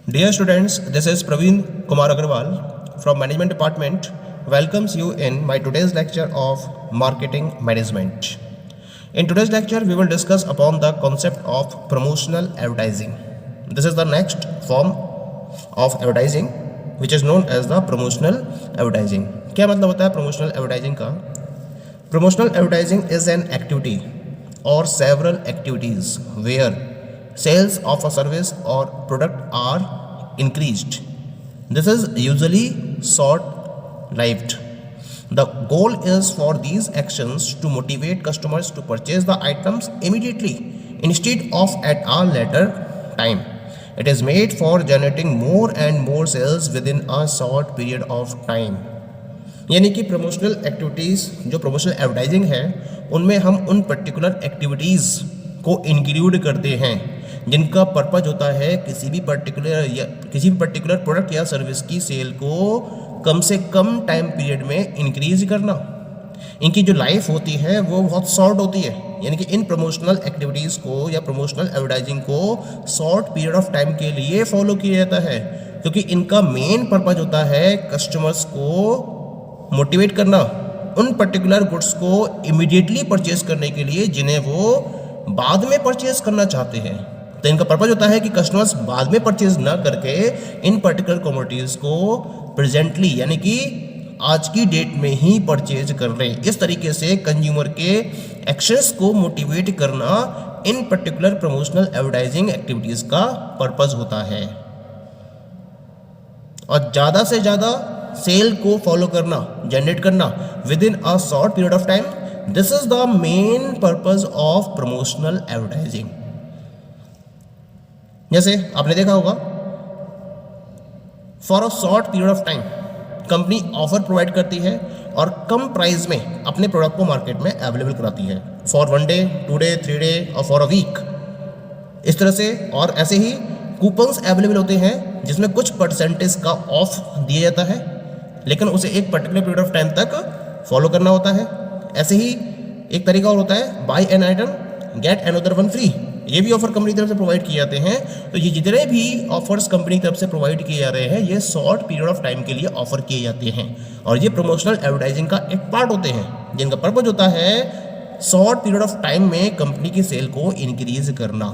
Dear students, this is Praveen Kumar Agarwal from Management Department. Welcomes you in my today's lecture of Marketing Management. In today's lecture, we will discuss upon the concept of promotional advertising. This is the next form of advertising, which is known as the promotional advertising. क्या मतलब होता है promotional advertising का? Promotional advertising is an activity or several activities where sales of a service or product are increased. This is usually short-lived. The goal is for these actions to motivate customers to purchase the items immediately instead of at a later time. It is made for generating more and more sales within a short period of time. यानी कि promotional activities जो promotional advertising है उनमें हम उन particular activities को include करते हैं जिनका पर्पज होता है किसी भी पर्टिकुलर प्रोडक्ट या सर्विस की सेल को कम से कम टाइम पीरियड में इंक्रीज करना। इनकी जो लाइफ होती है वो बहुत शॉर्ट होती है, यानी कि इन प्रमोशनल एक्टिविटीज़ को या प्रमोशनल एडवर्टाइजिंग को शॉर्ट पीरियड ऑफ टाइम के लिए फॉलो किया जाता है, क्योंकि इनका मेन पर्पज होता है कस्टमर्स को मोटिवेट करना उन पर्टिकुलर गुड्स को इमीडिएटली परचेज करने के लिए जिन्हें वो बाद में परचेज करना चाहते हैं। तो इनका पर्पज होता है कि कस्टमर्स बाद में परचेज ना करके इन पर्टिकुलर कमोडिटीज़ को प्रेजेंटली यानी कि आज की डेट में ही परचेज कर लें। इस तरीके से कंज्यूमर के एक्शंस को मोटिवेट करना इन पर्टिकुलर प्रमोशनल एडवर्टाइजिंग एक्टिविटीज़ का पर्पज होता है और ज़्यादा से ज़्यादा सेल को फॉलो करना, जनरेट करना with in a short period of time. This is the main purpose of promotional advertising. जैसे आपने देखा होगा, for a short period of time company offer provide करती है और कम प्राइस में अपने प्रोडक्ट को मार्केट में अवेलेबल कराती है फॉर 1 डे, 2 डे, 3 डे और फॉर अ वीक। इस तरह से और ऐसे ही कूपन्स अवेलेबल होते हैं जिसमें कुछ परसेंटेज का ऑफ दिया जाता है, लेकिन उसे एक पर्टिकुलर पीरियड ऑफ टाइम तक फॉलो करना होता है। ऐसे ही एक तरीका और होता है buy an item get another one free. ये भी ऑफर कंपनी की तरफ से प्रोवाइड किए जाते हैं। तो ये जितने भी ऑफर्स कंपनी की तरफ से प्रोवाइड किए जा रहे हैं ये शॉर्ट पीरियड ऑफ टाइम के लिए ऑफर किए जाते हैं और ये प्रमोशनल एडवर्टाइजिंग का एक पार्ट होते हैं जिनका पर्पज होता है शॉर्ट पीरियड ऑफ टाइम में कंपनी की सेल को इंक्रीज करना।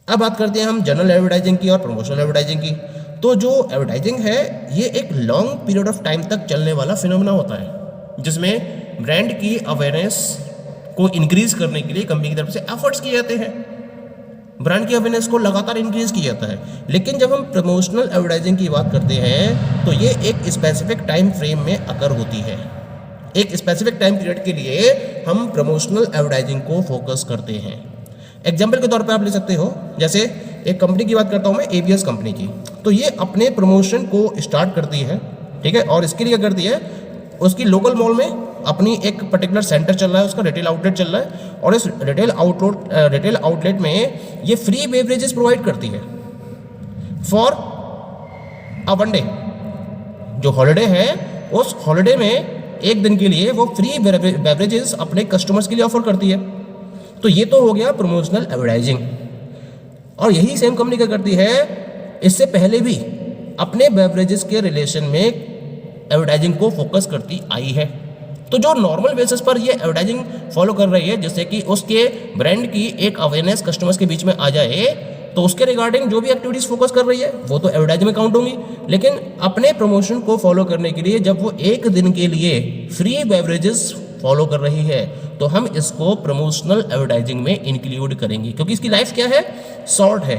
अब बात करते हैं हम जनरल एडवर्टाइजिंग की और प्रमोशनल एडवर्टाइजिंग की। तो जो एडवर्टाइजिंग है ये एक लॉन्ग पीरियड ऑफ टाइम तक चलने वाला फिनोमेना होता है जिसमें ब्रांड की अवेयरनेस को इंक्रीज करने के लिए कंपनी की तरफ से एफर्ट्स किए जाते हैं। ब्रांड की अवेयरनेस को लगातार इंक्रीज किया जाता है। लेकिन जब हम प्रमोशनल एडवर्टाइजिंग की बात करते हैं तो ये एक स्पेसिफिक टाइम फ्रेम में अकर होती है। एक स्पेसिफिक टाइम पीरियड के लिए हम प्रमोशनल एडवर्टाइजिंग को फोकस करते हैं। एग्जाम्पल के तौर पर आप ले सकते हो, जैसे एक कंपनी की बात करता हूँ मैं, ABS कंपनी की। तो ये अपने प्रमोशन को स्टार्ट करती है, ठीक है, और इसके लिए क्या करती है, उसकी लोकल मॉल में अपनी एक पर्टिकुलर सेंटर चल रहा है, उसका रिटेल आउटलेट चल रहा है और इस रिटेल आउटलेट में ये फ्री बेवरेजेस प्रोवाइड करती है फॉर अ 1 डे। जो हॉलिडे है उस हॉलिडे में एक दिन के लिए वो फ्री बेवरेजेस अपने कस्टमर्स के लिए ऑफर करती है। तो ये तो हो गया प्रमोशनल एडवर्टाइजिंग। और यही सेम कंपनी क्या करती है, इससे पहले भी अपने बेवरेजेस के रिलेशन में एडवर्टाइजिंग को फोकस करती आई है। तो जो नॉर्मल बेसिस पर ये एडवर्टाइजिंग फॉलो कर रही है जिससे कि उसके ब्रांड की एक अवेयरनेस कस्टमर्स के बीच में आ जाए, तो उसके रिगार्डिंग जो भी एक्टिविटीज़ फोकस कर रही है वो तो एडवर्टाइजिंग में काउंट होंगी। लेकिन अपने प्रमोशन को फॉलो करने के लिए जब वो एक दिन के लिए फ्री बेवरेजेस फॉलो कर रही है तो हम इसको प्रमोशनल एडवर्टाइजिंग में इंक्लूड करेंगे, क्योंकि इसकी लाइफ क्या है, शॉर्ट है,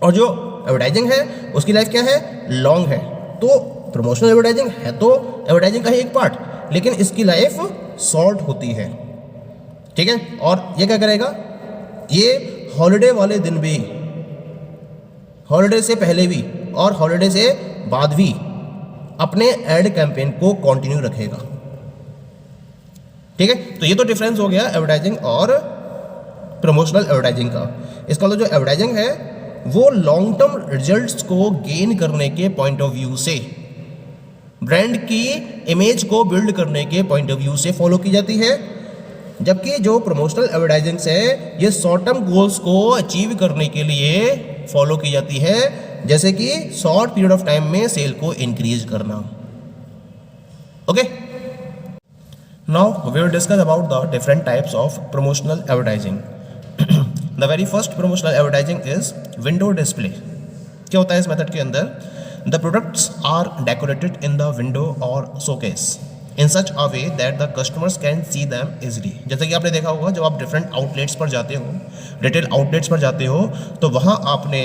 और जो एडवर्टाइजिंग है उसकी लाइफ क्या है, लॉन्ग है। तो प्रमोशनल एडवर्टाइजिंग है तो एडवर्टाइजिंग का ही एक पार्ट, लेकिन इसकी लाइफ शॉर्ट होती है, ठीक है। और ये क्या करेगा, ये हॉलिडे वाले दिन भी, हॉलिडे से पहले भी और हॉलिडे से बाद भी अपने एड कैंपेन को कंटिन्यू रखेगा, ठीक है। तो ये तो डिफरेंस हो गया एडवर्टाइजिंग और प्रमोशनल एडवर्टाइजिंग का। इसका मतलब जो एडवर्टाइजिंग है वो लॉन्ग टर्म रिजल्ट्स को गेन करने के पॉइंट ऑफ व्यू से, ब्रांड की इमेज को बिल्ड करने के पॉइंट ऑफ व्यू से फॉलो की जाती है, जबकि जो प्रमोशनल एडवर्टाइजिंग्स है ये शॉर्ट टर्म गोल्स को अचीव करने के लिए फॉलो की जाती है, जैसे कि शॉर्ट पीरियड ऑफ टाइम में सेल को इंक्रीज करना। Okay, now we will discuss about the different types of promotional advertising. The very first promotional advertising is window display. क्या होता है इस मेथड के अंदर? The products are decorated in the window और showcase in such a way that the customers can see them easily. जैसे कि आपने देखा होगा जब आप डिफरेंट आउटलेट्स पर जाते हो, रिटेल आउटलेट्स पर जाते हो, तो वहाँ आपने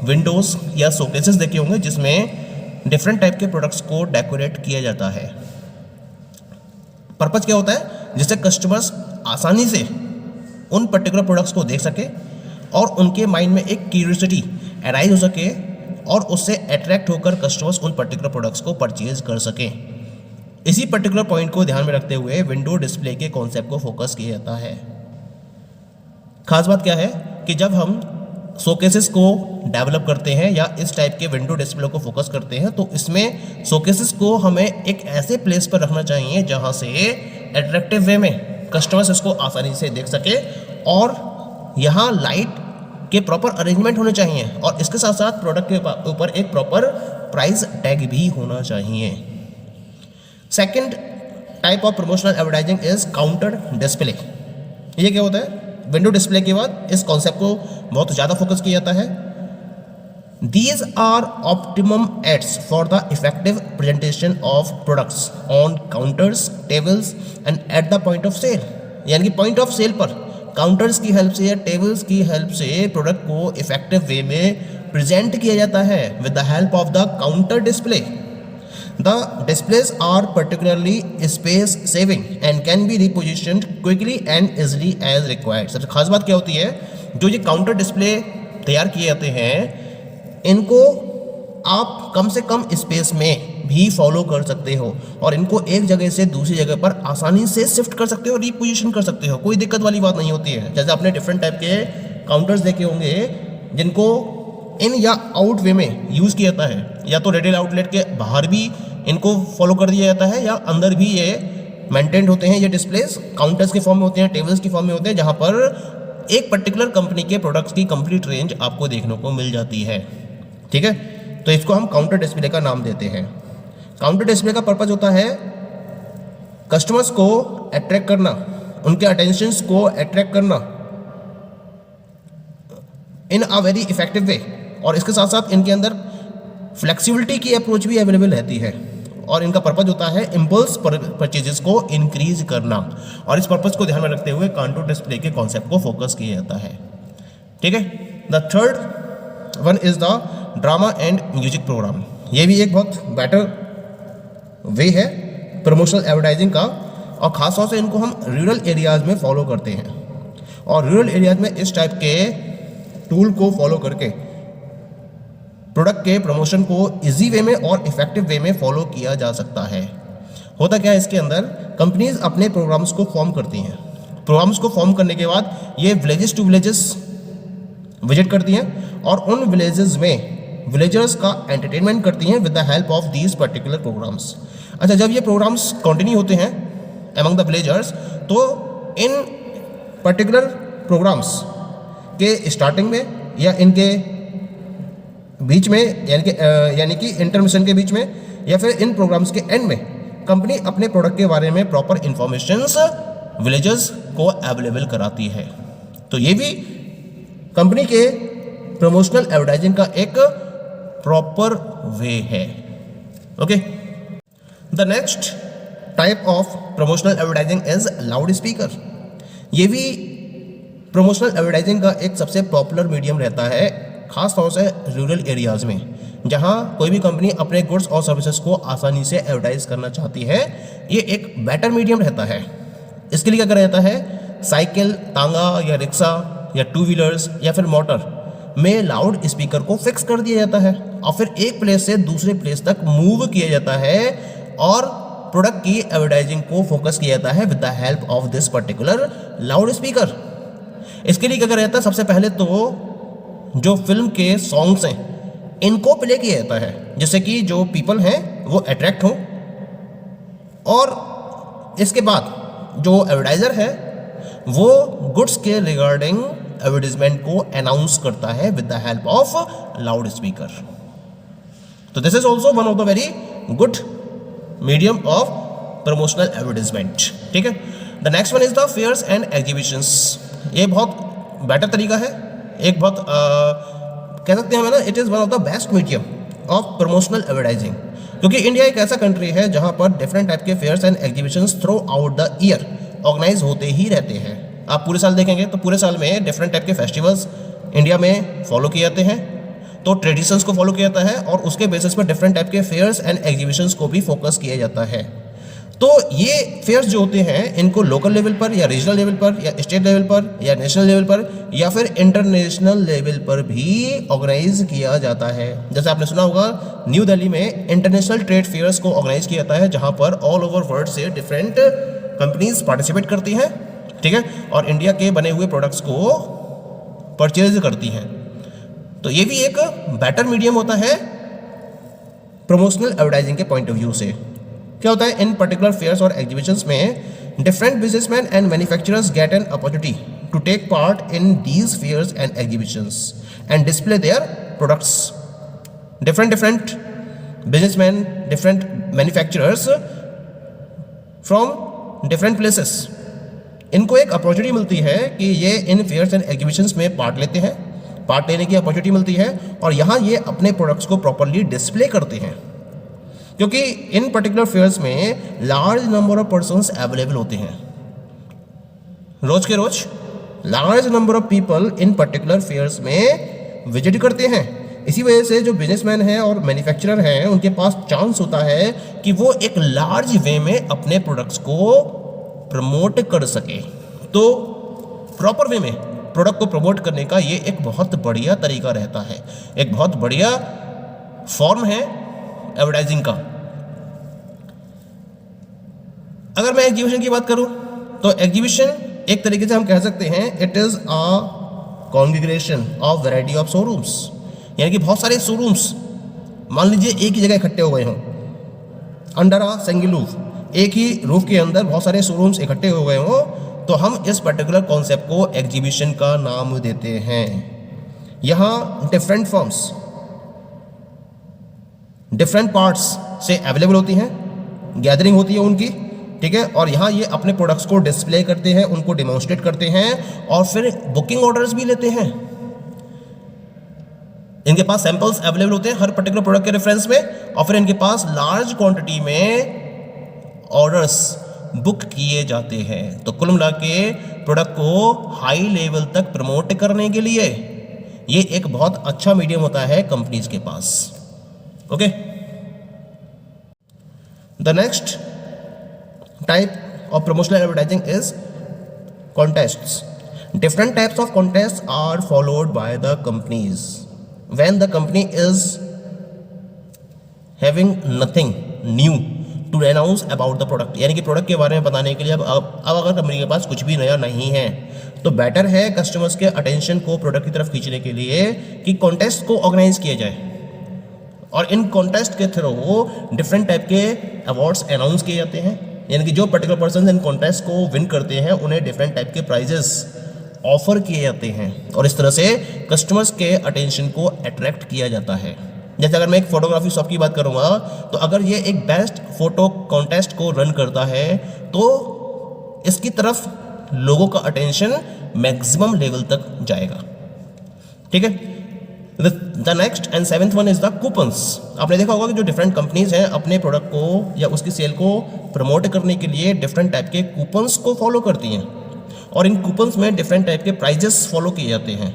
विंडोज़ या शोकेसेस देखे होंगे जिसमें डिफरेंट टाइप के प्रोडक्ट्स को डेकोरेट किया जाता है। पर्पज़ क्या होता है? जिससे कस्टमर्स आसानी से उन पर्टिकुलर प्रोडक्ट्स को देख सके और उनके माइंड में एक क्यूरियोसिटी अराइज हो सके और उससे अट्रैक्ट होकर कस्टमर्स उन पर्टिकुलर प्रोडक्ट्स को परचेज कर सकें। इसी पर्टिकुलर पॉइंट को ध्यान में रखते हुए विंडो डिस्प्ले के कॉन्सेप्ट को फोकस किया जाता है। खास बात क्या है कि जब हम शोकेसेस को डेवलप करते हैं या इस टाइप के विंडो डिस्प्ले को फोकस करते हैं तो इसमें शोकेसेस को हमें एक ऐसे प्लेस पर रखना चाहिए जहां से एट्रैक्टिव वे में कस्टमर्स इसको आसानी से देख सके और यहाँ लाइट के प्रॉपर अरेंजमेंट होने चाहिए और इसके साथ साथ प्रोडक्ट के ऊपर एक प्रॉपर प्राइस टैग भी होना चाहिए। Second type of promotional advertising is counter display. ये क्या होता है? विंडो डिस्प्ले के बाद इस कॉन्सेप्ट को बहुत ज़्यादा फोकस किया जाता है। These are optimum aids for the effective presentation of products on counters, tables and at the point of sale. यानी कि पॉइंट ऑफ सेल पर काउंटर्स की हेल्प से या टेबल्स की हेल्प से प्रोडक्ट को इफेक्टिव वे में प्रेजेंट किया जाता है with the help of the counter display. The displays are particularly space saving and can be repositioned quickly and easily as required। सबसे खास बात क्या होती है? जो ये काउंटर डिस्प्ले तैयार किए जाते हैं इनको आप कम से कम स्पेस में भी फॉलो कर सकते हो और इनको एक जगह से दूसरी जगह पर आसानी से शिफ्ट कर सकते हो, रिपोजिशन कर सकते हो। कोई दिक्कत वाली बात नहीं होती है। जैसे आपने डिफरेंट टाइप के काउंटर्स देखे होंगे जिनको इन या आउट वे में यूज़ किया जाता है, या तो रिटेल आउटलेट के बाहर भी इनको फॉलो कर दिया जाता है या अंदर भी ये मेंटेन्ड होते हैं। ये डिस्प्लेस काउंटर्स के फॉर्म में होते हैं, टेबल्स की फॉर्म में होते हैं, जहाँ पर एक पर्टिकुलर कंपनी के प्रोडक्ट्स की कंप्लीट रेंज आपको देखने को मिल जाती है। ठीक है, तो इसको हम काउंटर डिस्प्ले का नाम देते हैं। काउंटर डिस्प्ले का पर्पज़ होता है कस्टमर्स को अट्रैक्ट करना, उनके अटेंशंस को अट्रैक्ट करना इन अ वेरी इफेक्टिव वे, और इसके साथ साथ इनके अंदर फ्लेक्सिबिलिटी की अप्रोच भी अवेलेबल रहती है और इनका पर्पज़ होता है इम्पल्स परचेजेस को इंक्रीज करना, और इस पर्पज़ को ध्यान में रखते हुए काउंटर डिस्प्ले के कॉन्सेप्ट को फोकस किया जाता है। ठीक है, the third one is the drama and music programme. ये भी एक बहुत बेटर वे है प्रमोशनल एडवर्टाइजिंग का, और ख़ासतौर से इनको हम रूरल एरियाज़ में फॉलो करते हैं, और रूरल एरियाज़ में इस टाइप के टूल को फॉलो करके प्रोडक्ट के प्रमोशन को इजी वे में और इफेक्टिव वे में फॉलो किया जा सकता है। होता क्या है, इसके अंदर कंपनीज अपने प्रोग्राम्स को फॉर्म करती हैं। प्रोग्राम्स को फॉर्म करने के बाद ये विलेजेस टू विलेजेस विजिट करती हैं और उन विलेजेस में विलेजर्स का एंटरटेनमेंट करती हैं with the help of these particular programmes. अच्छा, जब ये प्रोग्राम्स कंटिन्यू होते हैं एमंग द विलेजर्स, तो इन पर्टिकुलर प्रोग्राम्स के स्टार्टिंग में या इनके बीच में, यानी कि इंटरमिशन के बीच में, या फिर इन प्रोग्राम्स के एंड में कंपनी अपने प्रोडक्ट के बारे में प्रॉपर इंफॉर्मेशंस विलेजर्स को अवेलेबल कराती है। तो ये भी कंपनी के प्रमोशनल एडवर्टाइजिंग का एक प्रॉपर वे है। Okay, the next type of promotional advertising is loud speaker. ये भी प्रमोशनल एडवर्टाइजिंग का एक सबसे पॉपुलर मीडियम रहता है, खास तौर से रूरल एरियाज़ में, जहां कोई भी कंपनी अपने गुड्स और सर्विसेज को आसानी से एडवर्टाइज करना चाहती है। ये एक बेटर मीडियम रहता है। इसके लिए क्या करा जाता है, साइकिल, तांगा या रिक्शा या टू व्हीलर्स या फिर मोटर में लाउड स्पीकर को फिक्स कर दिया जाता है और फिर एक प्लेस से दूसरे प्लेस तक मूव किया जाता है और प्रोडक्ट की एडवर्टाइजिंग को फोकस किया जाता है with the help of this particular loud speaker. इसके लिए क्या करा जाता है, सबसे पहले तो जो फिल्म के सॉन्ग्स हैं इनको प्ले किया जाता है, जिससे कि जो पीपल हैं वो अट्रैक्ट हों, और इसके बाद जो एडवर्टाइज़र है वो गुड्स के रिगार्डिंग एडवर्टीजमेंट को अनाउंस करता है with the help of loud speaker. तो this is also one of the very good medium of promotional advertisement. ठीक है, the next one is the fairs and exhibitions. ये बहुत बेटर तरीका है, एक बहुत कह सकते हैं ना, it is one of the best medium of promotional advertising, क्योंकि इंडिया एक ऐसा कंट्री है जहां पर डिफरेंट टाइप के fairs and exhibitions throughout the year organise होते ही रहते हैं। आप पूरे साल देखेंगे तो पूरे साल में डिफरेंट टाइप के फेस्टिवल्स इंडिया में फॉलो किए जाते हैं, तो ट्रेडिशंस को फॉलो किया जाता है और उसके बेसिस पर डिफरेंट टाइप के फेयर्स एंड एग्जीबिशंस को भी फोकस किया जाता है। तो ये फेयर्स जो होते हैं इनको लोकल लेवल पर या रीजनल लेवल पर या स्टेट लेवल पर या नेशनल लेवल पर या फिर इंटरनेशनल लेवल पर भी ऑर्गेनाइज किया जाता है। जैसे आपने सुना होगा न्यू दिल्ली में इंटरनेशनल ट्रेड फेयर्स को ऑर्गेनाइज किया जाता है, जहां पर ऑल ओवर वर्ल्ड से डिफरेंट कंपनीज पार्टिसिपेट करती हैं, ठीक है, और इंडिया के बने हुए प्रोडक्ट्स को परचेज करती हैं। तो ये भी एक बेटर मीडियम होता है प्रमोशनल एडवर्टाइजिंग के पॉइंट ऑफ व्यू से। क्या होता है, इन पर्टिकुलर फेयर्स और एग्जीबिशंस में different businessman and manufacturers get an opportunity to take part in these fairs and exhibitions and display their products. Different businessman, different manufacturers from different places, इनको एक opportunity मिलती है कि ये इन फेयर्स एंड एग्जीबिशंस में part लेते हैं, पार्ट लेने की अपॉर्चुनिटी मिलती है और यहाँ ये अपने प्रोडक्ट्स को प्रॉपरली डिस्प्ले करते हैं, क्योंकि इन पर्टिकुलर फेयर्स में large number of persons available होते हैं। रोज के रोज large number of people in particular fairs में विजिट करते हैं। इसी वजह से जो बिजनेसमैन हैं और मैन्युफैक्चरर हैं उनके पास चांस होता है कि वो एक लार्ज वे में अपने प्रोडक्ट्स को प्रमोट कर सके। तो प्रॉपर वे में प्रोडक्ट को प्रमोट करने का ये एक बहुत बढ़िया तरीका रहता है, एक बहुत बढ़िया फॉर्म है एडवर्टाइजिंग का। अगर मैं एग्जीबिशन की बात करूं तो एग्जीबिशन एक तरीके से हम कह सकते हैं it is a congregation of variety of showrooms, यानी कि बहुत सारे शोरूम्स मान लीजिए एक ही जगह इकट्ठे हो गए हों अंडर अ सिंगल रूफ, एक ही रूफ के अंदर बहुत सारे शोरूम्स इकट्ठे हो गए हों, तो हम इस पर्टिकुलर कॉन्सेप्ट को एग्जीबिशन का नाम देते हैं। यहाँ डिफरेंट फर्म्स डिफरेंट पार्ट्स से अवेलेबल होती हैं, गैदरिंग होती है उनकी, ठीक है, और यहाँ ये अपने प्रोडक्ट्स को डिस्प्ले करते हैं, उनको डिमॉन्स्ट्रेट करते हैं और फिर बुकिंग ऑर्डर्स भी लेते हैं। इनके पास सैंपल्स अवेलेबल होते हैं हर पर्टिकुलर प्रोडक्ट के रेफरेंस में और फिर इनके पास लार्ज क्वांटिटी में ऑर्डर्स बुक किए जाते हैं। तो कुल मिला के प्रोडक्ट को हाई लेवल तक प्रमोट करने के लिए ये एक बहुत अच्छा मीडियम होता है कंपनीज के पास। Okay, the next type of promotional advertising is contests. Different types of contests are followed by the companies when the company is having nothing new to announce about the product, यानी कि product के बारे में बताने के लिए अब अगर कंपनी के पास कुछ भी नया नहीं है तो बेटर है कस्टमर्स के अटेंशन को प्रोडक्ट की तरफ खींचने के लिए कि कॉन्टेस्ट को ऑर्गेनाइज किया जाए और इन कॉन्टेस्ट के थ्रू डिफरेंट टाइप के अवार्ड्स अनाउंस किए जाते हैं, यानी कि जो पर्टिकुलर पर्सन इन कॉन्टेस्ट को विन करते हैं उन्हें डिफरेंट टाइप के प्राइजेस ऑफर किए जाते हैं और इस तरह से कस्टमर्स के अटेंशन को अट्रैक्ट किया जाता है। जैसे अगर मैं एक फोटोग्राफी शॉप की बात करूंगा तो अगर ये एक बेस्ट फोटो कॉन्टेस्ट को रन करता है तो इसकी तरफ लोगों का अटेंशन मैक्सिमम लेवल तक जाएगा। ठीक है, the next and seventh one is the coupons. आपने देखा होगा कि जो डिफरेंट कंपनीज हैं अपने प्रोडक्ट को या उसकी सेल को प्रमोट करने के लिए डिफरेंट टाइप के कूपन्स को फॉलो करती हैं और इन कूपन्स में डिफरेंट टाइप के प्राइजेस फॉलो किए जाते हैं।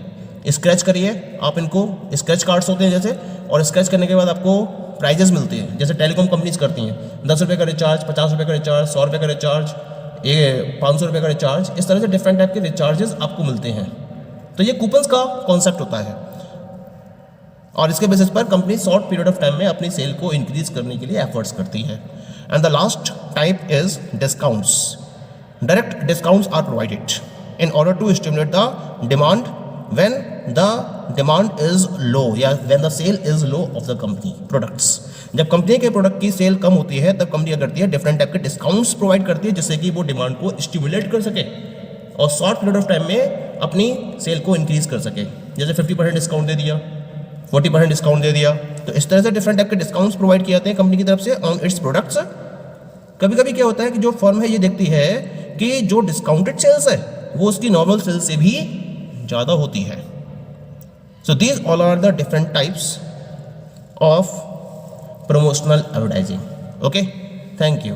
स्क्रैच करिए आप इनको, स्क्रैच कार्ड्स होते हैं जैसे, और स्क्रैच करने के बाद आपको प्राइजेस मिलते हैं। जैसे टेलीकॉम कंपनीज करती हैं 10 रुपये का रिचार्ज, 50 रुपये का रिचार्ज, 100 रुपये का रिचार्ज, 500 रुपये का रिचार्ज, इस तरह से डिफरेंट टाइप के रिचार्जेस आपको मिलते हैं। तो ये कूपन्स का कॉन्सेप्ट होता है और इसके बेसिस पर company short period of time में अपनी सेल को इंक्रीज करने के लिए एफर्ट्स करती है। And the last type is discounts. Direct discounts are provided in order to stimulate the demand when the demand is low या when the sale is low of the company products. जब company के product की sale कम होती है तब company क्या करती है, डिफरेंट टाइप के डिस्काउंट्स प्रोवाइड करती है जिससे कि वो डिमांड को स्टिमुलेट कर सके और शॉर्ट पीरियड ऑफ टाइम में अपनी सेल को इंक्रीज कर सके। जैसे 50% डिस्काउंट दे दिया, 40% डिस्काउंट दे दिया, तो इस तरह से डिफरेंट टाइप के डिस्काउंट्स प्रोवाइड किए जाते हैं कंपनी की तरफ से ऑन इट्स प्रोडक्ट्स। कभी कभी क्या होता है कि जो फर्म है ये देखती है कि जो डिस्काउंटेड सेल्स है वो उसकी नॉर्मल सेल्स से भी ज़्यादा होती है। So these all are the different types of promotional advertising. Okay, thank you.